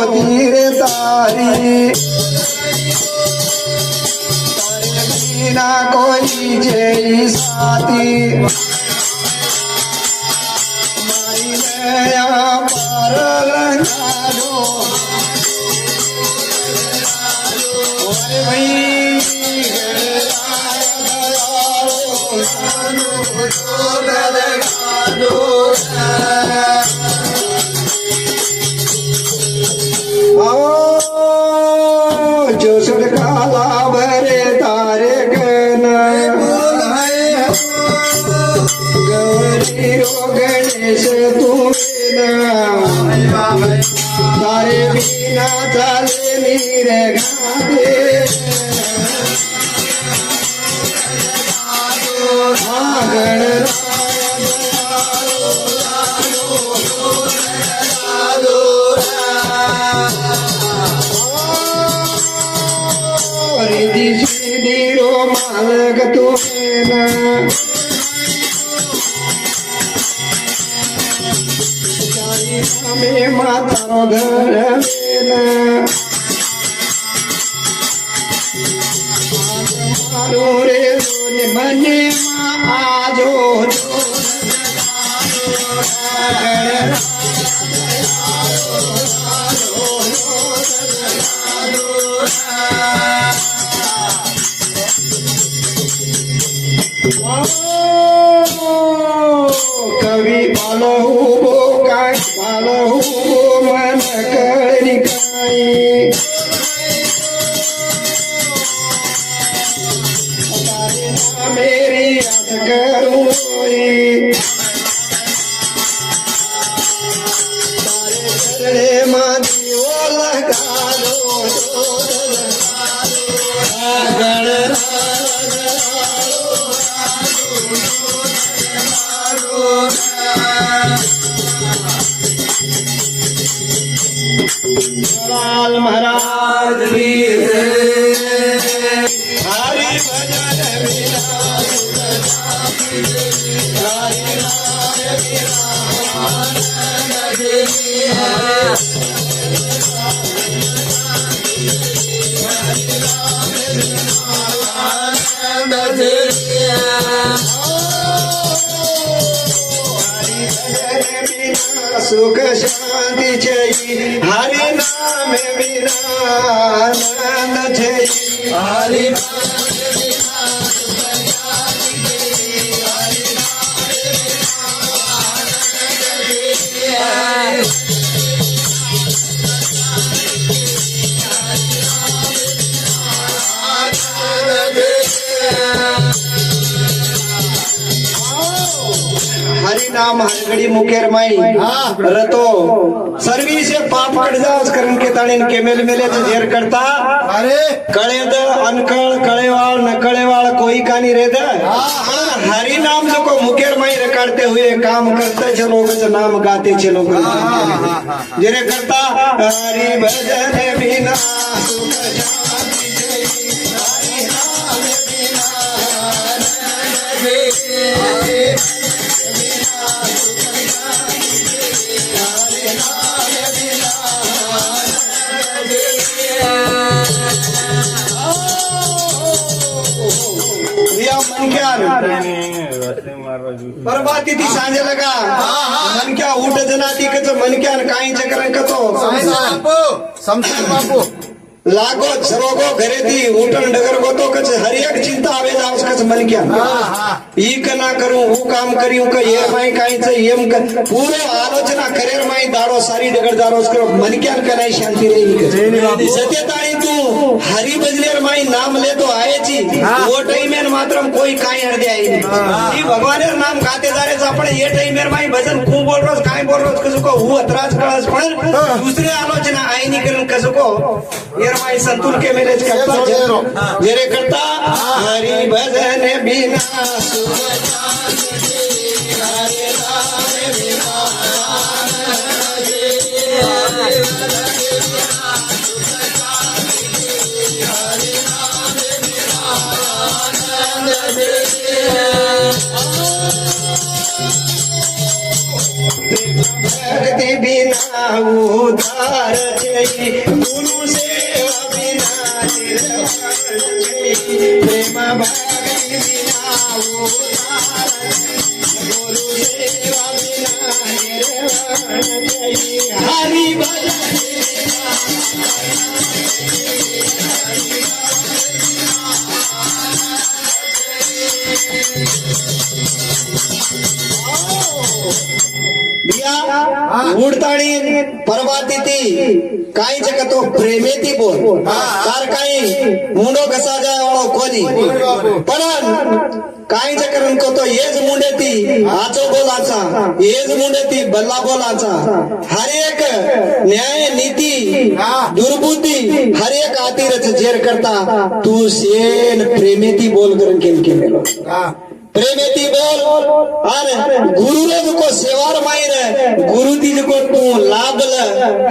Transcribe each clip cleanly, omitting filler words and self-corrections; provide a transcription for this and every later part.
होती रे तारी बिना कोई जय साथी माई नया पार लगा दो ओरे भाई जो सुरकाला भरे तारे गण गौरी रो गणेश तुम्हें तारे बिना चाले नीरे गाते गण रो मालक तुम्हें में माता घर में मारो रे मने आजो कवि बालहु बो काय बालहु बो मन करी काय मेरी आस करूं तारे चढ़े मादी वो लगा दो गण लाल महाराज हरि भजन सुख शांति चाहिए हरि नाम बिना आनंद चाहिए हरि हरि नाम हर घड़ी मुकेर माई रतो सर्वी से पाप कट जाओ करण के ताणी के मेल मेले तो जेर करता अरे कळे द अनकळ कळेवाळ न कळेवाळ कोई कानी रे द हरि नाम जो को मुकेर माई रकाड़ते हुए काम करते छे लोग नाम गाते छे लोग जेरे करता हरि भजन बिना सुख शांति हरि नाम बिना बरबाती ती सांजे लगा मन क्या उठ जनाती कच मन क्या काही चक्र कतो बापू लागो सरोगो घरे थी उठन डगर गोतो कच हर एक चिंता आवे जावस कच मन क्या ई कना करूं वो काम करियो का ये माई काही च एम कर पूरे आलोचना करेर माई दाड़ो सारी डगर दाड़ोस करो मन क्या कनाई शांति रही सत्यताई तू हरि बजलेर माई नाम ले तो आए छी वो टाइम में मात्रम कोई काही हरदे आई ई भगवानेर नाम गाते जारे आपण ये टाइम में माई भजन खूब बोल रोज काही बोल रोज कसो को हु अतराज कळस पण दुसरी आलोचना आई नी करून कसो को माई संतुल के मैनेज करता मेरे करता हरि भजन बिना सुख शांति हरि नाम बिना भक्ति बिना बिना उधार जई गुरु सेवा बिना निर्वाण जई प्रेम भक्ति बिना उधार गुरु सेवा बिना निर्वाण जई हरि भजन उडताळी परवाती ती काही जगतो प्रेमेती बोल कार काही मुंडो कसा जाय खोली पण काही जकरण तो हेच मुंडेती आचो बोलाचा हेच मुंडेती बल्ला बोलाचा हर एक न्याय नीती दुर्बुद्धी हर एक आतीरच जेर करता तू सेन प्रेमेती बोल करून केम केलेलो प्रेमेती बोल और गुरु रे को सेवार मायर गुरु दी को तू लाभल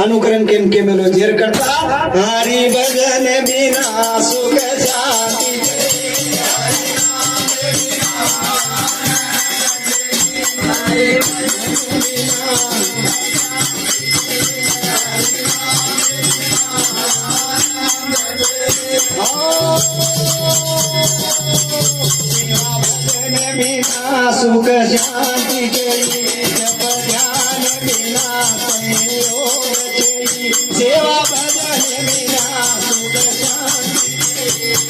अनुकरण केम के मेलो जेर करता हरि भजन बिना सुख शांति बिना सुख शांति जई जप ध्यान बिना संयोग जई सेवा भजन बिना सुख शांति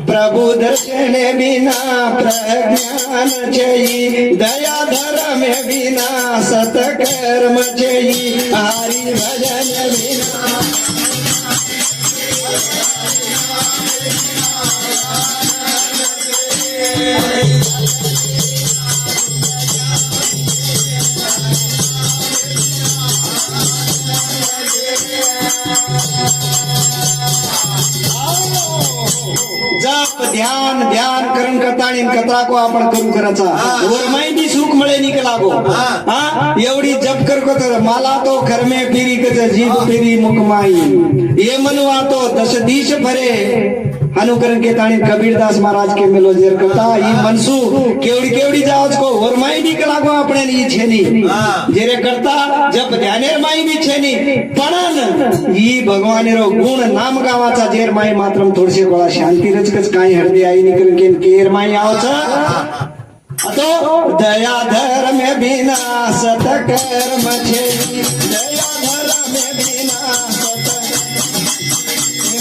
प्रभु दर्शन बिना प्रज्ञान जई दया धर्म बिना सतकर्म जई हरि भजन बिना जप ध्यान ध्यान करण करता आणि कचरा को आपण करू करायचा वर माहिती सुख मिळे निक लागो हा एवढी जप कर को तर मला तो कर्मे फिरी कच जीव फिरी मुकमाई ये मनवा तो दश दिश भरे अनुकरण के ताणी कबीरदास महाराज के मेलो जेर करता ई मनसू केवडी केवडी जावच को वर माहिती क लागो આપણે ની છેની જેરે કરતા જપ ધ્યાનેર માઈ બી છેની પણ ई भगवानेरो गुण नाम गावाचा जेर माई मात्रम थोडसे गोळा शांती रचकच काही हरदे आई निकरण के केर माई आवच अतो दया धर्म बिना सतकर्म छेनी दया धर्म बिना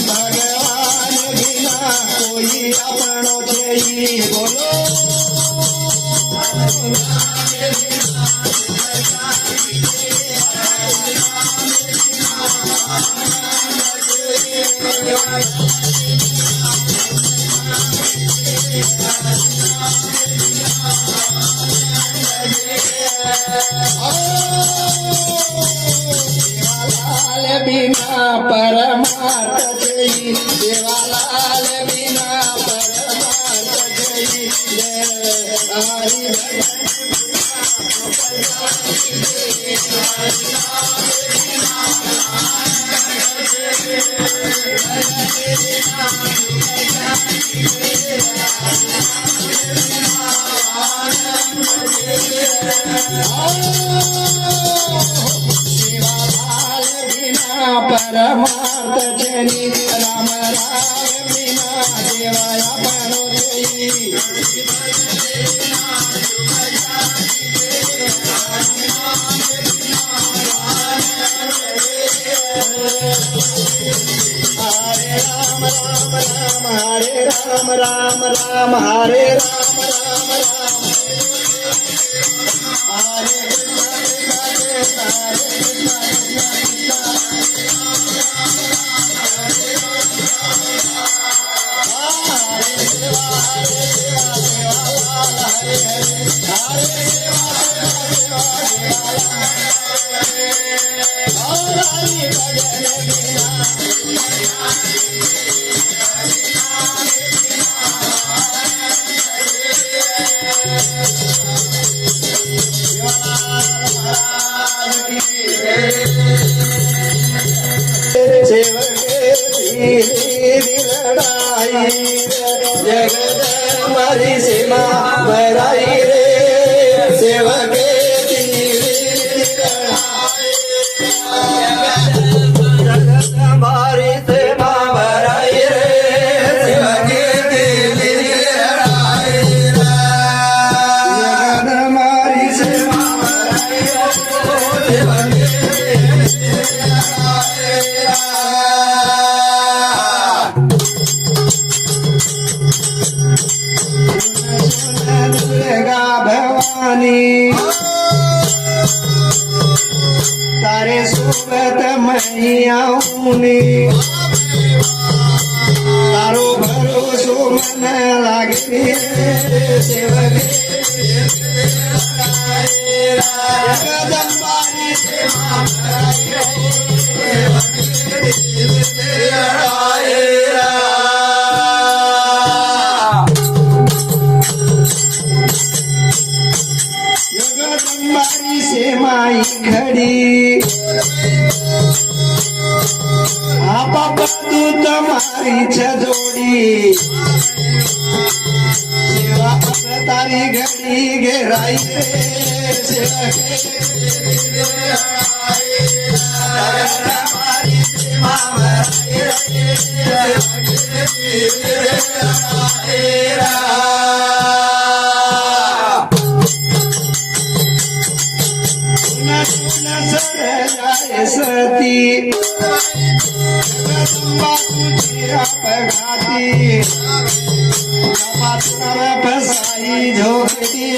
भगवान बिना कोई अपनो छेई बोलो बिना परमार्थ जई देवालाल बिना परमार्थ जई हरि परमार्थ जनी राम राम बिना देवाया परो जई हरे राम राम राम हरे राम राम राम हरे राम राम राम हरे सेवक लढाई जगदंबारी सीमा भराई रे सेवके जगदंबारी सीमा भराई रे सेवके जगदंबारी सीमा दुर्गा भवानी तारे सुबत मैयाऊनी तारो भरोसो मन लागे सेवके जगदंबारी जगदंबारी से माई खड़ी आपा तू तुम्हारी छजोड़ी सेवा तारी घड़ी घेराई रे सेवके जगदंबारी सेवा भराई सती जगदंबा तुझी अपघाती पात्र फसाई झोपडी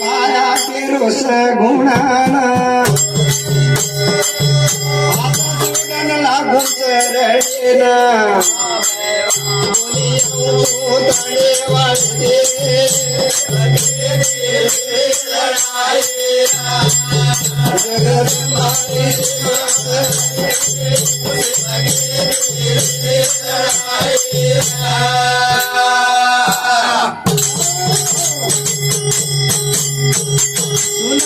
पाया के रोष गुणाना लागू चरणेना ताळे वाजते जगदंबारी सुन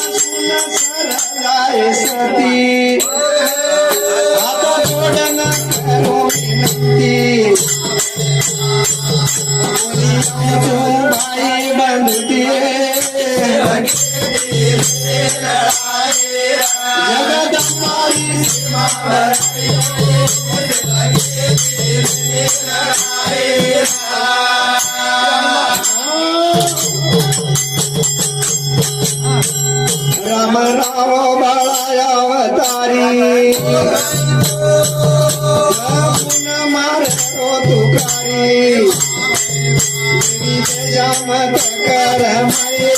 सरलाय सती आता जोडन करो विनंती बाई बंधती जगदंबारी राम राम बाळा अवतारी गुण मार तुकारी जमत कर माये